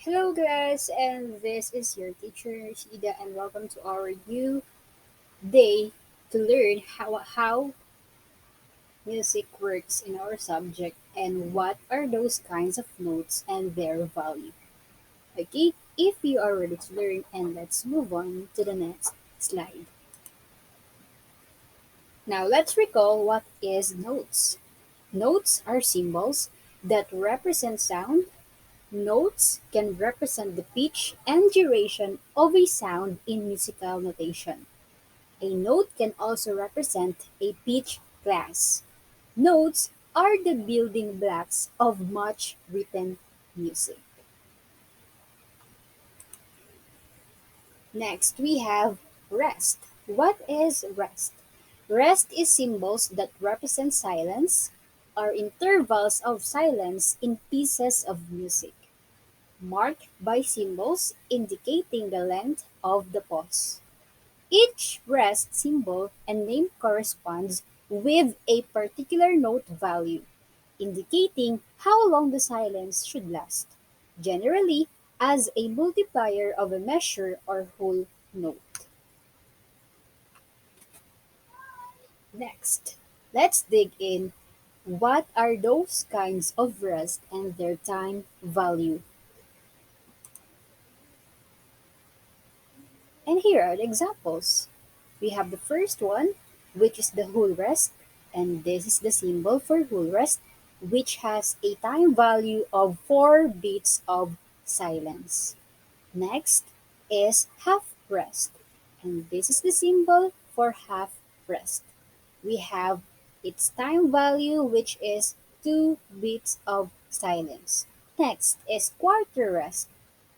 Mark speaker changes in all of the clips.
Speaker 1: Hello, guys, and this is your teacher Shida, and welcome to our new day to learn how music works in our subject and what are those kinds of notes and their value. Okay, if you are ready to learn, and let's move on to the next slide. Now, let's recall what is notes. Notes are symbols that represent sound. Notes can represent the pitch and duration of a sound in musical notation. A note can also represent a pitch class. Notes are the building blocks of much written music. Next, we have rest. What is rest? Rest is symbols that represent silence or intervals of silence in pieces of music, marked by symbols indicating the length of the pause. Each rest symbol and name corresponds with a particular note value, indicating how long the silence should last, generally as a multiplier of a measure or whole note. Next, let's dig in. What are those kinds of rest and their time value? And here are the examples. We have the first one, which is the whole rest, and this is the symbol for whole rest, which has a time value of 4 beats of silence. Next is half rest, and this is the symbol for half rest. We have its time value, which is 2 beats of silence. Next is quarter rest.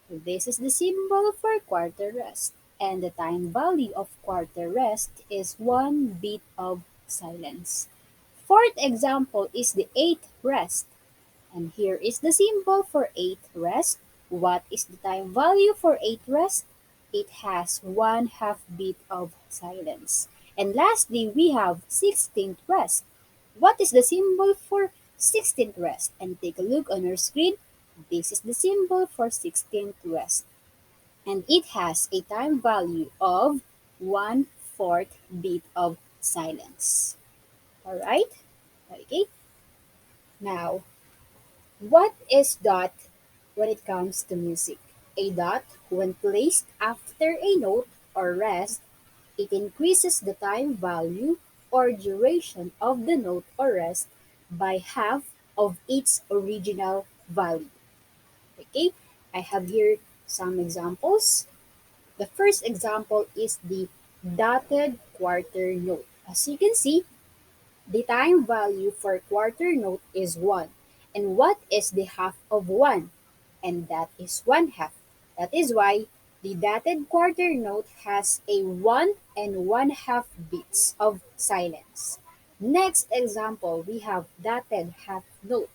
Speaker 1: This is the symbol for quarter rest, and the time value of quarter rest is 1 beat of silence. Fourth example is the eighth rest, and here is the symbol for eighth rest. What is the time value for eighth rest? It has 1/2 beat of silence. And lastly, we have 16th rest. What is the symbol for 16th rest? And take a look on your screen. This is the symbol for 16th rest, and it has a time value of 1/4 beat of silence. Alright? Okay. Now, what is dot when it comes to music? A dot, when placed after a note or rest, it increases the time value or duration of the note or rest by half of its original value. Okay, I have here some examples. The first example is the dotted quarter note. As you can see, the time value for quarter note is 1. And what is the half of 1? And that is 1/2. That is why the dotted quarter note has a 1 and 1/2 beats of silence. Next example, we have dotted half note.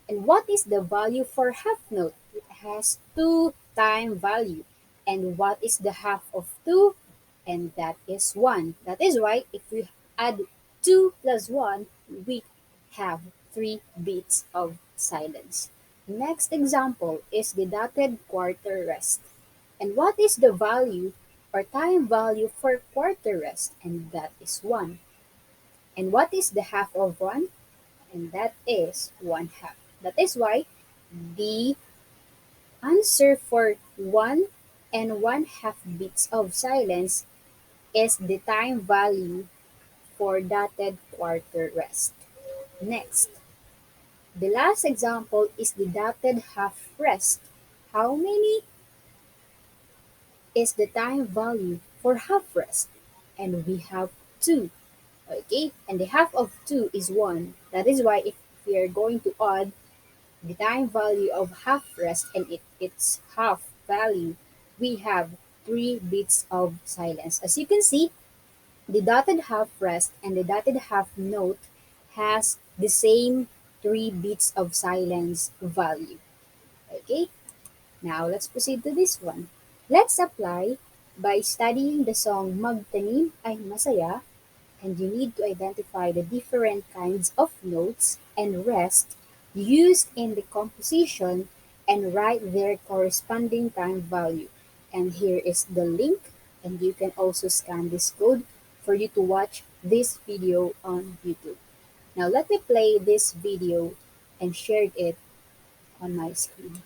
Speaker 1: And what is the value for half note? It has 2 time value. And what is the half of 2? And that is 1. That is why if we add 2 plus 1, we have 3 beats of silence. Next example is the dotted quarter rest. And what is the value or time value for quarter rest? And that is 1. And what is the half of 1? And that is 1/2. That is why the answer for 1 and 1/2 beats of silence is the time value for dotted quarter rest. Next, the last example is the dotted half rest. How many is the time value for half rest? And we have 2. Okay, and the half of 2 is 1. That is why if we are going to add the time value of half rest and its half value, we have 3 beats of silence. As you can see, the dotted half rest and the dotted half note has the same 3 beats of silence value. Okay, now let's proceed to this one. Let's apply by studying the song Magtanim ay Masaya, and you need to identify the different kinds of notes and rest used in the composition and write their corresponding time value. And here is the link, and you can also scan this code for you to watch this video on YouTube. Now let me play this video and share it on my screen.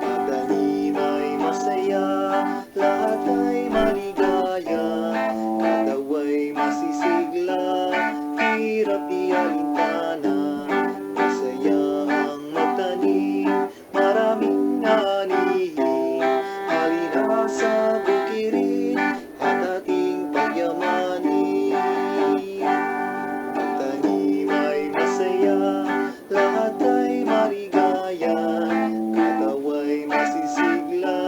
Speaker 2: Madaling ay masaya, lahat ay maligaya, katawa'y masisigla, hirap di alintana. Masaya ang magtanim, maraming anihin, halina sa bukirin, at ating pagyamanin. Magtanim ay masaya, lahat ay maligaya, katawa'y masisigla,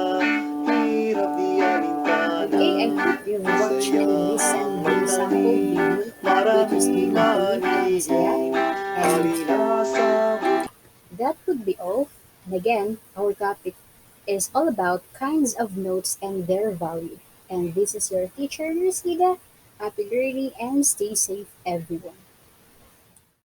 Speaker 2: hirap di alintana.
Speaker 1: Okay, I hope you've watched
Speaker 2: Masaya
Speaker 1: and
Speaker 2: ang
Speaker 1: listened the sample
Speaker 2: magtanim,
Speaker 1: video, which is
Speaker 2: maraming
Speaker 1: Binabalik ay Masaya.
Speaker 2: anihin,
Speaker 1: And
Speaker 2: halina sa
Speaker 1: that would be all. And again, our topic is all about kinds of notes and their value. And this is your teacher, Nurcida. Happy learning and stay safe, everyone.